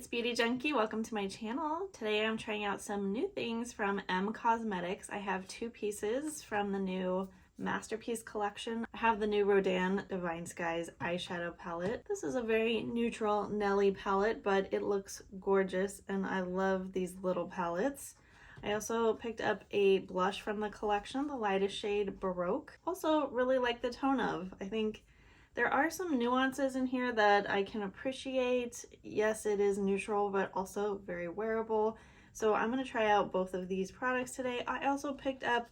it's Beauty Junkie. Welcome to my channel. Today I'm trying out some new things from M Cosmetics. I have two pieces from the new Masterpiece collection. I have the new Rodan Divine Skies eyeshadow palette. This is a very neutral Nelly palette, but it looks gorgeous and I love these little palettes. I also picked up a blush from the collection, the lightest shade Baroque. Also really like the tone of. I think there are some nuances in here that I can appreciate. Yes, it is neutral, but also very wearable. So I'm going to try out both of these products today. I also picked up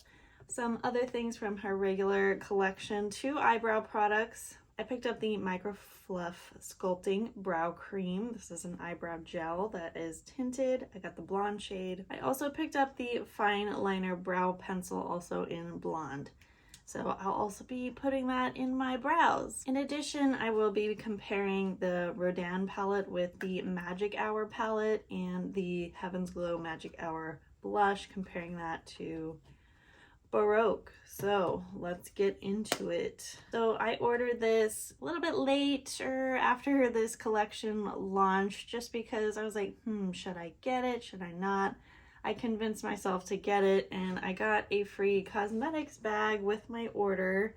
some other things from her regular collection, two eyebrow products. I picked up the Micro Fluff Sculpting Brow Cream. This is an eyebrow gel that is tinted. I got the blonde shade. I also picked up the Fine Liner Brow Pencil, also in blonde. So I'll also be putting that in my brows. In addition, I will be comparing the Rodan palette with the Magic Hour palette and the Heaven's Glow Magic Hour blush, comparing that to Baroque. So let's get into it. So I ordered this a little bit later after this collection launched, just because I was like, should I get it? Should I not? I convinced myself to get it, and I got a free cosmetics bag with my order.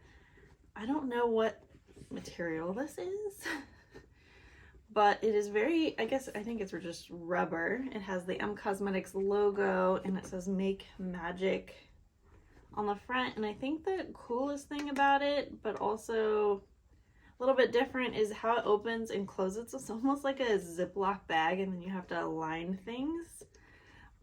I don't know what material this is, but it is very, I think it's just rubber. It has the M Cosmetics logo and it says Make Magic on the front. And I think the coolest thing about it, but also a little bit different, is how it opens and closes. It's almost like a Ziploc bag, and then you have to align things.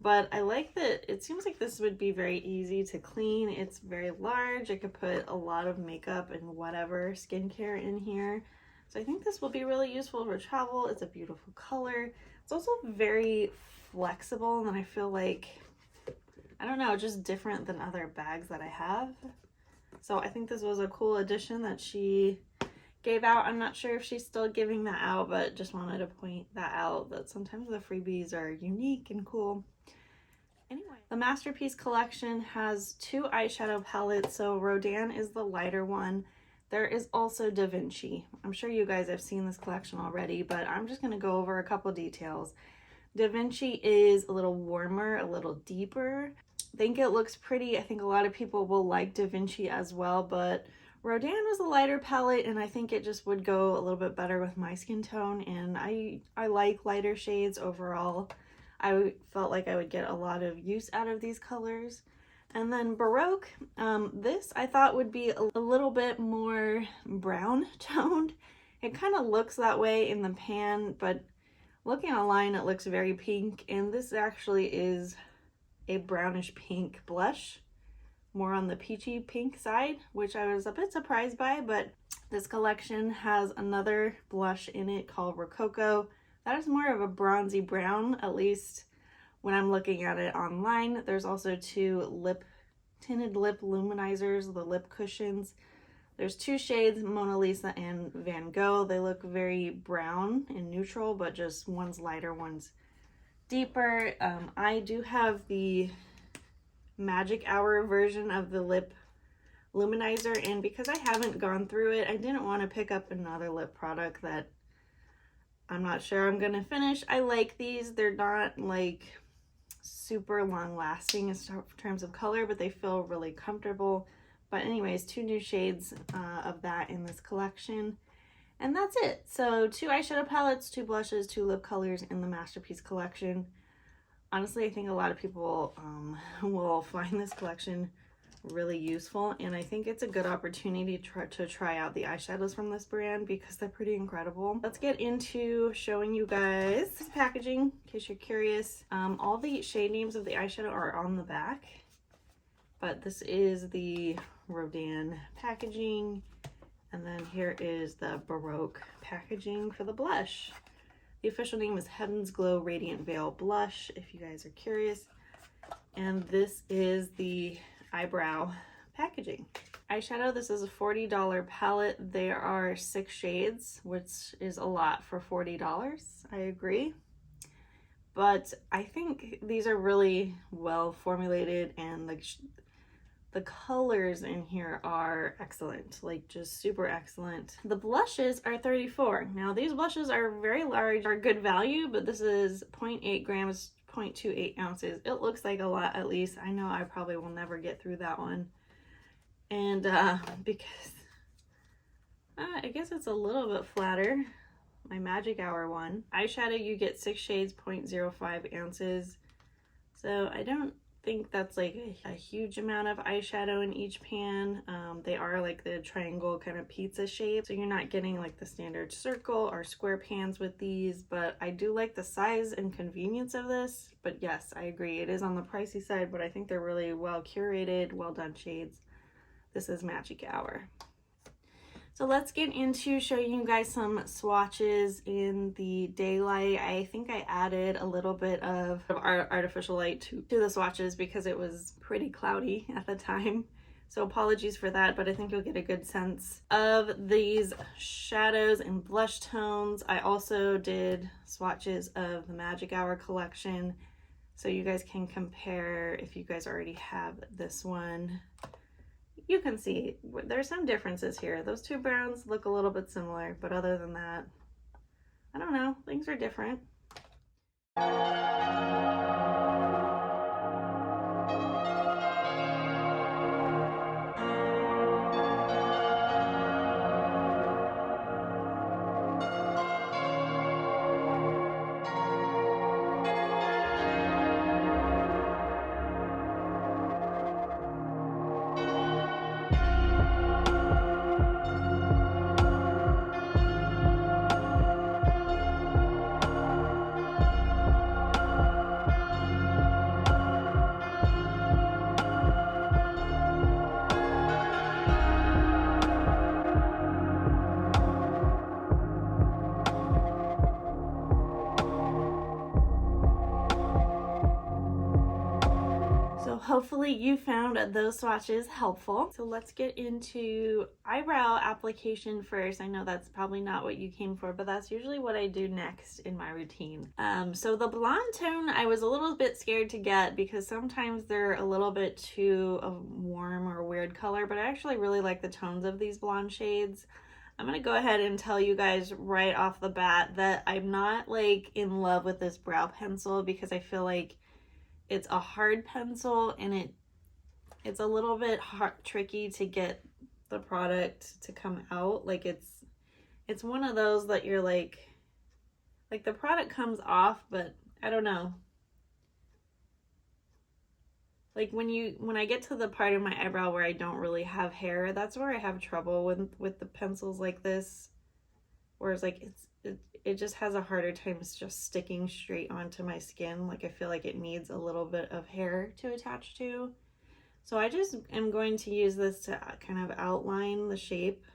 But I like that it seems like this would be very easy to clean. It's very large. I could put a lot of makeup and whatever skincare in here. So I think this will be really useful for travel. It's a beautiful color. It's also very flexible, and I feel like, I don't know, just different than other bags that I have. So I think this was a cool addition that she gave out. I'm not sure if she's still giving that out, but just wanted to point that out, that sometimes the freebies are unique and cool. Anyway, the Masterpiece collection has two eyeshadow palettes. So Rodan is the lighter one. There is also Da Vinci. I'm sure you guys have seen this collection already, but I'm just going to go over a couple details. Da Vinci is a little warmer, a little deeper. I think it looks pretty. I think a lot of people will like Da Vinci as well, but Rodan was a lighter palette, and I think it just would go a little bit better with my skin tone, and I like lighter shades overall. I felt like I would get a lot of use out of these colors. And then Baroque, this I thought would be a little bit more brown toned. It kind of looks that way in the pan, but looking online it looks very pink, and this actually is a brownish pink blush, more on the peachy pink side, which I was a bit surprised by. But this collection has another blush in it called Rococo. That is more of a bronzy brown, at least when I'm looking at it online. There's also two tinted lip luminizers, the lip cushions. There's two shades, Mona Lisa and Van Gogh. They look very brown and neutral, but just one's lighter, one's deeper. I do have the Magic Hour version of the lip luminizer, and because I haven't gone through it, I didn't want to pick up another lip product that I'm not sure I'm gonna finish. I like these. They're not like super long lasting in terms of color, but they feel really comfortable. But anyways, two new shades of that in this collection, and that's it. So two eyeshadow palettes, two blushes, two lip colors in the Masterpiece collection. Honestly, I think a lot of people will find this collection really useful, and I think it's a good opportunity to try out the eyeshadows from this brand because they're pretty incredible. Let's get into showing you guys this packaging in case you're curious. All the shade names of the eyeshadow are on the back, but this is the Rodan packaging, and then here is the Baroque packaging for the blush. The official name is Heaven's Glow Radiant Veil Blush, if you guys are curious. And this is the eyebrow packaging. Eyeshadow, this is a $40 palette. There are 6 shades, which is a lot for $40. I agree. But I think these are really well formulated, and The colors in here are excellent, like just super excellent. The blushes are $34. Now these blushes are very large, are good value, but this is 0.8 grams, 0.28 ounces. It looks like a lot, at least. I know I probably will never get through that one. And because I guess it's a little bit flatter, my Magic Hour one. Eyeshadow, you get 6 shades, 0.05 ounces. So I don't think that's like a huge amount of eyeshadow in each pan. They are like the triangle kind of pizza shape, so you're not getting like the standard circle or square pans with these, but I do like the size and convenience of this. But yes, I agree, it is on the pricey side, but I think they're really well curated, well done shades. This is Magic Hour. So let's get into showing you guys some swatches in the daylight. I think I added a little bit of artificial light to the swatches because it was pretty cloudy at the time. So apologies for that, but I think you'll get a good sense of these shadows and blush tones. I also did swatches of the Magic Hour collection, so you guys can compare if you guys already have this one. You can see there's some differences here. Those two browns look a little bit similar, but other than that, I don't know, things are different. Hopefully you found those swatches helpful. So let's get into eyebrow application first. I know that's probably not what you came for, but that's usually what I do next in my routine. So the blonde tone, I was a little bit scared to get because sometimes they're a little bit too warm or weird color, but I actually really like the tones of these blonde shades. I'm gonna go ahead and tell you guys right off the bat that I'm not like in love with this brow pencil because I feel like it's a hard pencil and it's a little bit tricky to get the product to come out. Like it's one of those that you're like the product comes off, but I don't know. Like when I get to the part of my eyebrow where I don't really have hair, that's where I have trouble with the pencils like this. Whereas like it just has a harder time just sticking straight onto my skin. Like I feel like it needs a little bit of hair to attach to. So I just am going to use this to kind of outline the shape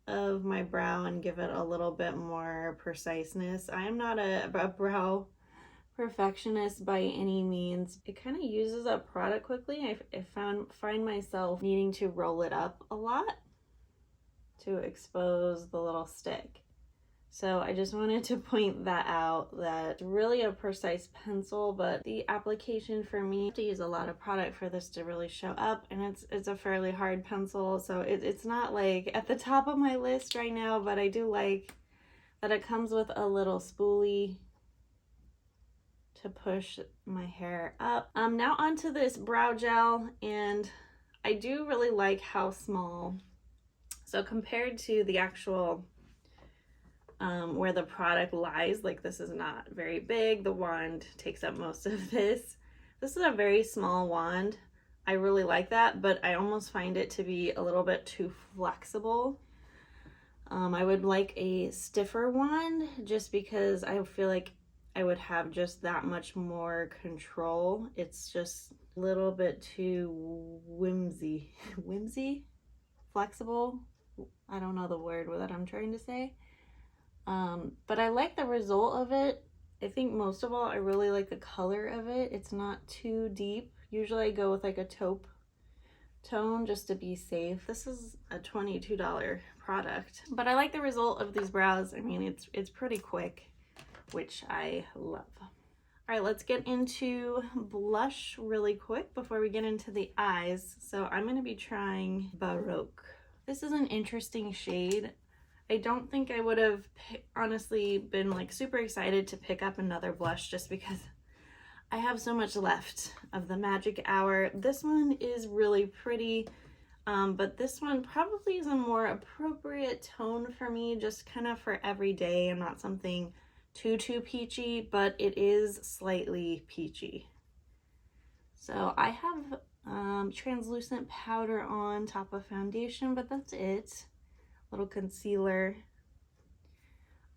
of my brow and give it a little bit more preciseness. I am not a brow perfectionist by any means. It kind of uses up product quickly. I find myself needing to roll it up a lot to expose the little stick. So I just wanted to point that out, that it's really a precise pencil, but the application for me, I have to use a lot of product for this to really show up, and it's a fairly hard pencil, so it's not like at the top of my list right now, but I do like that it comes with a little spoolie to push my hair up. Now onto this brow gel, and I do really like how small. So compared to the actual where the product lies, like this is not very big. The wand takes up most of this. This is a very small wand. I really like that, but I almost find it to be a little bit too flexible. I would like a stiffer wand just because I feel like I would have just that much more control. It's just a little bit too whimsy, flexible. I don't know the word that I'm trying to say. But I like the result of it. I think most of all, I really like the color of it. It's not too deep. Usually I go with like a taupe tone just to be safe. This is a $22 product, but I like the result of these brows. I mean, it's pretty quick, which I love. All right, let's get into blush really quick before we get into the eyes. So I'm going to be trying Baroque. This is an interesting shade. I don't think I would have honestly been like super excited to pick up another blush just because I have so much left of the Magic Hour. This one is really pretty, but this one probably is a more appropriate tone for me, just kind of for every day and not something too peachy, but it is slightly peachy. So I have translucent powder on top of foundation, but that's it. Little concealer.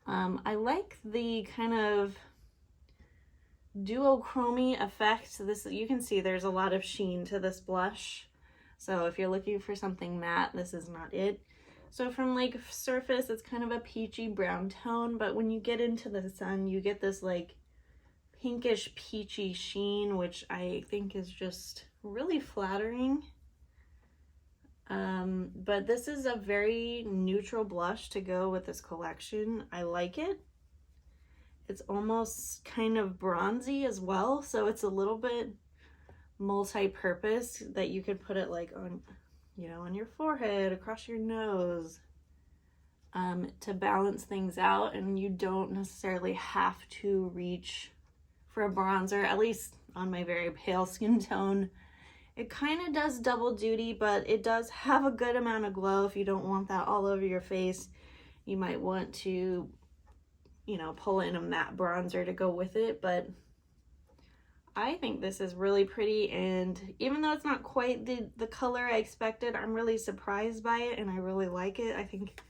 I like the kind of duochrome effect. This, you can see there's a lot of sheen to this blush. So if you're looking for something matte, this is not it. So from like surface, it's kind of a peachy brown tone, but when you get into the sun, you get this like pinkish peachy sheen, which I think is just really flattering. But this is a very neutral blush to go with this collection. I like it. It's almost kind of bronzy as well, so it's a little bit multi-purpose that you could put it like on, you know, on your forehead, across your nose, to balance things out, and you don't necessarily have to reach for a bronzer, at least on my very pale skin tone. It kind of does double duty, but it does have a good amount of glow. If you don't want that all over your face, you might want to, you know, pull in a matte bronzer to go with it, but I think this is really pretty, and even though it's not quite the color I expected, I'm really surprised by it and I really like it. I think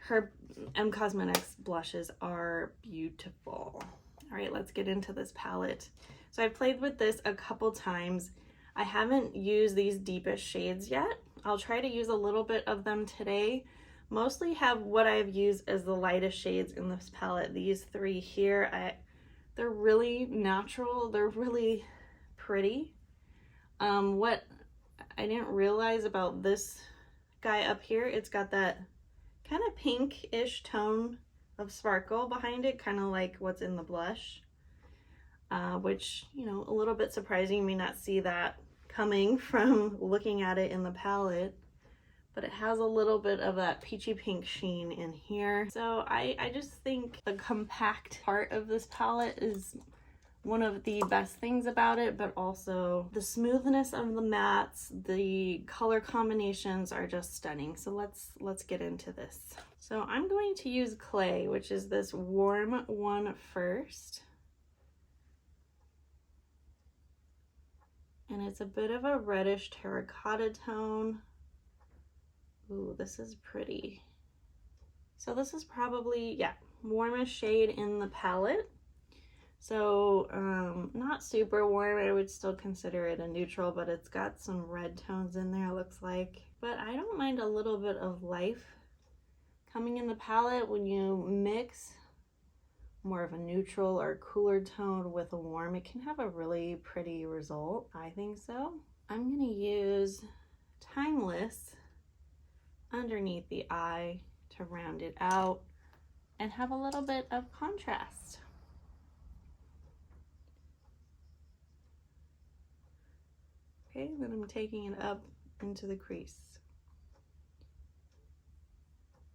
her Cosmetics blushes are beautiful. All right, let's get into this palette. So I've played with this a couple times. I haven't used these deepest shades yet. I'll try to use a little bit of them today. Mostly have what I've used as the lightest shades in this palette. These three here, they're really natural. They're really pretty. What I didn't realize about this guy up here, it's got that kind of pink-ish tone of sparkle behind it, kind of like what's in the blush. Which, you know, a little bit surprising. You may not see that coming from looking at it in the palette, but it has a little bit of that peachy pink sheen in here. So I just think the compact part of this palette is one of the best things about it, but also the smoothness of the mattes, the color combinations are just stunning. So let's get into this. So I'm going to use Clay, which is this warm one first. And it's a bit of a reddish terracotta tone. Ooh, this is pretty. So this is probably, yeah, warmest shade in the palette. So not super warm. I would still consider it a neutral, but it's got some red tones in there, it looks like. But I don't mind a little bit of life coming in the palette when you mix more of a neutral or cooler tone with a warm. It can have a really pretty result. I think so. I'm gonna use Timeless underneath the eye to round it out and have a little bit of contrast. Okay, then I'm taking it up into the crease.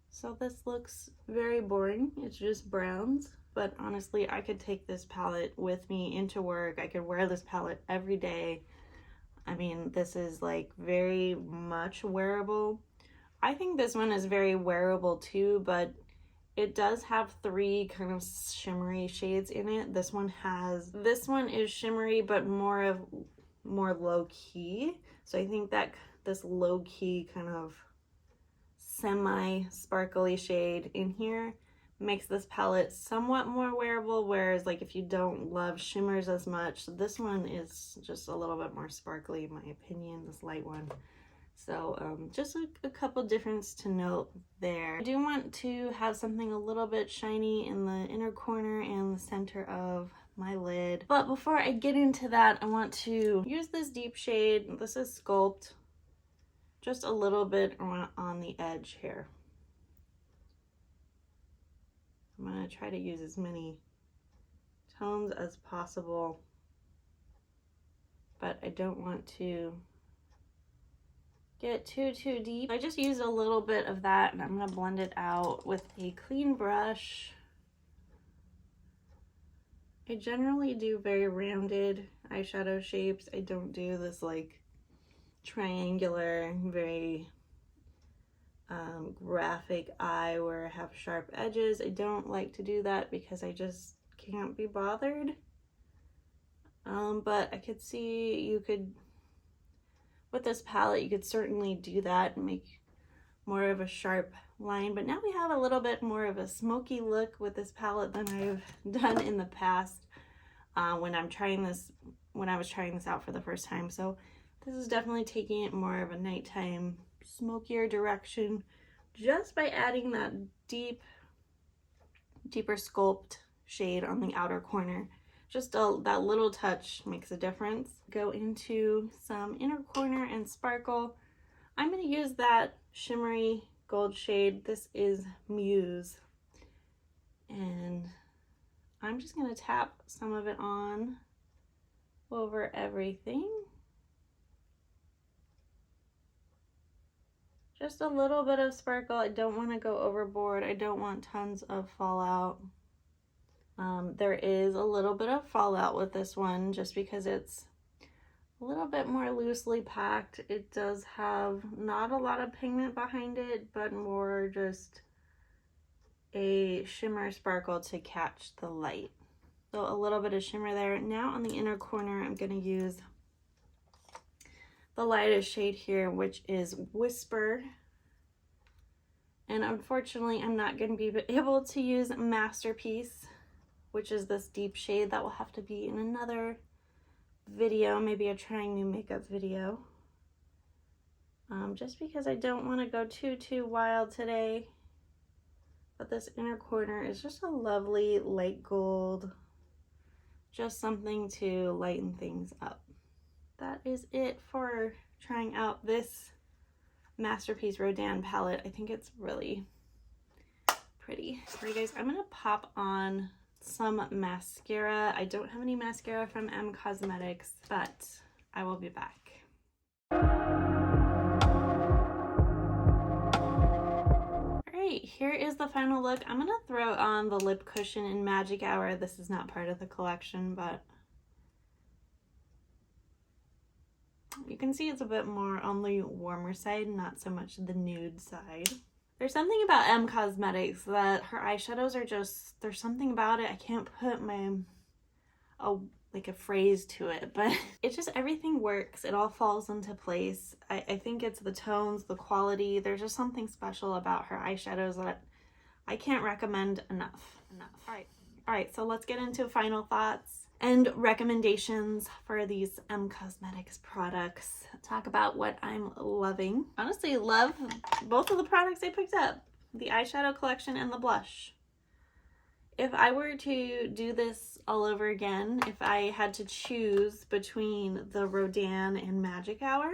So this looks very boring. It's just browns, but honestly, I could take this palette with me into work. I could wear this palette every day. I mean, this is like very much wearable. I think this one is very wearable too, but it does have three kind of shimmery shades in it. This one is shimmery, but more low key. So I think that this low key kind of semi sparkly shade in here makes this palette somewhat more wearable, whereas like if you don't love shimmers as much, this one is just a little bit more sparkly in my opinion, this light one. So just a couple difference to note there. I do want to have something a little bit shiny in the inner corner and the center of my lid. But before I get into that, I want to use this deep shade. This is Sculpt. Just a little bit on the edge here. I'm going to try to use as many tones as possible, but I don't want to get too deep. I just used a little bit of that, and I'm going to blend it out with a clean brush. I generally do very rounded eyeshadow shapes. I don't do this like triangular, very graphic eye where I have sharp edges. I don't like to do that because I just can't be bothered. But I could see you could, with this palette, you could certainly do that and make more of a sharp line. But now we have a little bit more of a smoky look with this palette than I've done in the past when I was trying this out for the first time. So this is definitely taking it more of a nighttime, smokier direction just by adding that deeper sculpt shade on the outer corner. Just that little touch makes a difference. Go into some inner corner and sparkle. I'm going to use that shimmery gold shade. This is Muse. And I'm just going to tap some of it on over everything. Just a little bit of sparkle. I don't want to go overboard. I don't want tons of fallout. There is a little bit of fallout with this one just because it's a little bit more loosely packed. It does have not a lot of pigment behind it, but more just a shimmer sparkle to catch the light. So a little bit of shimmer there. Now on the inner corner, I'm going to use the lightest shade here, which is Whisper. And unfortunately, I'm not going to be able to use Masterpiece, which is this deep shade. That will have to be in another video, maybe a trying new makeup video. Just because I don't want to go too wild today. But this inner corner is just a lovely light gold. Just something to lighten things up. That is it for trying out this Masterpiece Rodan palette. I think it's really pretty. Alright guys, I'm gonna pop on some mascara. I don't have any mascara from M Cosmetics, but I will be back. Alright, here is the final look. I'm gonna throw on the lip cushion in Magic Hour. This is not part of the collection, but you can see it's a bit more on the warmer side, not so much the nude side. There's something about M Cosmetics that her eyeshadows are just, there's something about it. I can't put like a phrase to it, but it's just everything works. It all falls into place. I think it's the tones, the quality. There's just something special about her eyeshadows that I can't recommend enough. All right, so let's get into final thoughts and recommendations for these M Cosmetics products. Talk about what I'm loving. Honestly, love both of the products I picked up, the eyeshadow collection and the blush. If I were to do this all over again, if I had to choose between the Rodan and Magic Hour,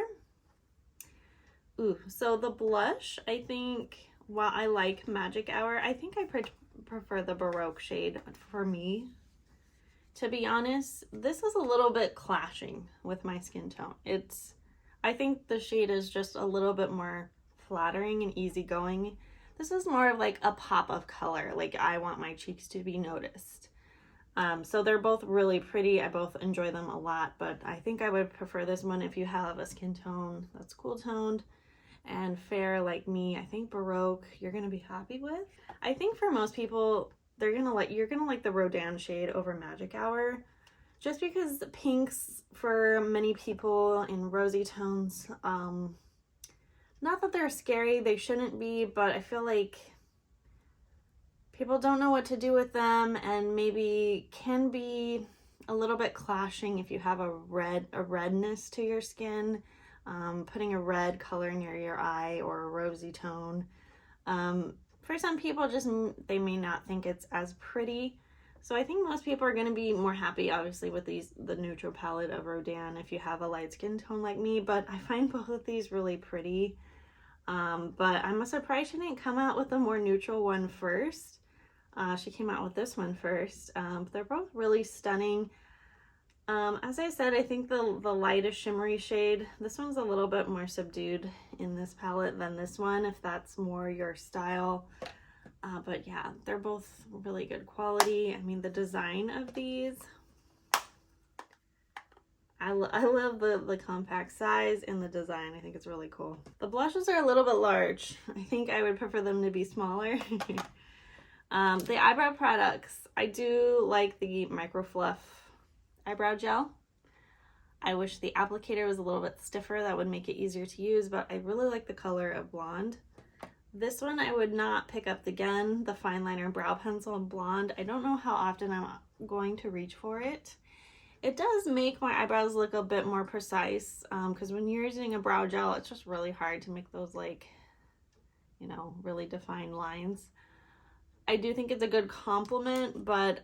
so the blush, I think, while I like Magic Hour, I think I prefer the Baroque shade for me. To be honest, this is a little bit clashing with my skin tone. I think the shade is just a little bit more flattering and easygoing. This is more of like a pop of color. Like I want my cheeks to be noticed. So they're both really pretty. I both enjoy them a lot, but I think I would prefer this one if you have a skin tone that's cool toned and fair like me. I think Baroque you're gonna be happy with. I think for most people, you're gonna like the Rodan shade over Magic Hour, just because the pinks for many people in rosy tones, not that they're scary, they shouldn't be, but I feel like people don't know what to do with them and maybe can be a little bit clashing if you have a redness to your skin, putting a red color near your eye or a rosy tone. For some people, they may not think it's as pretty. So I think most people are going to be more happy, obviously, with the neutral palette of Rodan if you have a light skin tone like me. But I find both of these really pretty. But I'm surprised she didn't come out with a more neutral one first. She came out with this one first. They're both really stunning. As I said, I think the lightest shimmery shade, this one's a little bit more subdued in this palette than this one, if that's more your style. But yeah, they're both really good quality. I mean, the design of these, I love the compact size and the design. I think it's really cool. The blushes are a little bit large. I think I would prefer them to be smaller. The eyebrow products, I do like the Micro Fluff eyebrow gel. I wish the applicator was a little bit stiffer. That would make it easier to use, but I really like the color of blonde. This one I would not pick up again, the fine liner brow pencil in blonde. I don't know how often I'm going to reach for it. It does make my eyebrows look a bit more precise, because when you're using a brow gel, it's just really hard to make those, like, you know, really defined lines. I do think it's a good compliment, but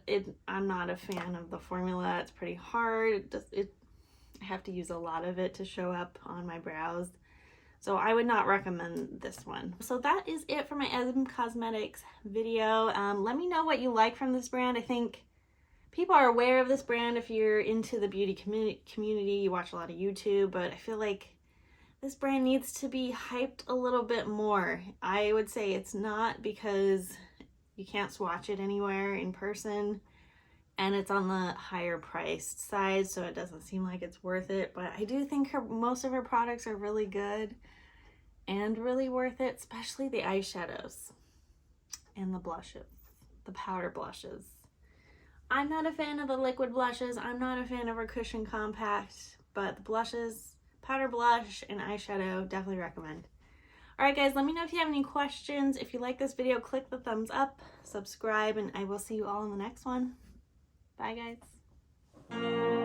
I'm not a fan of the formula. It's pretty hard. I have to use a lot of it to show up on my brows. So I would not recommend this one. So that is it for my M Cosmetics video. Let me know what you like from this brand. I think people are aware of this brand if you're into the beauty community, you watch a lot of YouTube, but I feel like this brand needs to be hyped a little bit more. I would say it's not, because you can't swatch it anywhere in person, and it's on the higher priced side, so it doesn't seem like it's worth it. But I do think most of her products are really good and really worth it, especially the eyeshadows and the blushes, the powder blushes. I'm not a fan of the liquid blushes. I'm not a fan of her cushion compact, but the blushes, powder blush and eyeshadow, definitely recommend. Alright guys, let me know if you have any questions. If you like this video, click the thumbs up, subscribe, and I will see you all in the next one. Bye guys.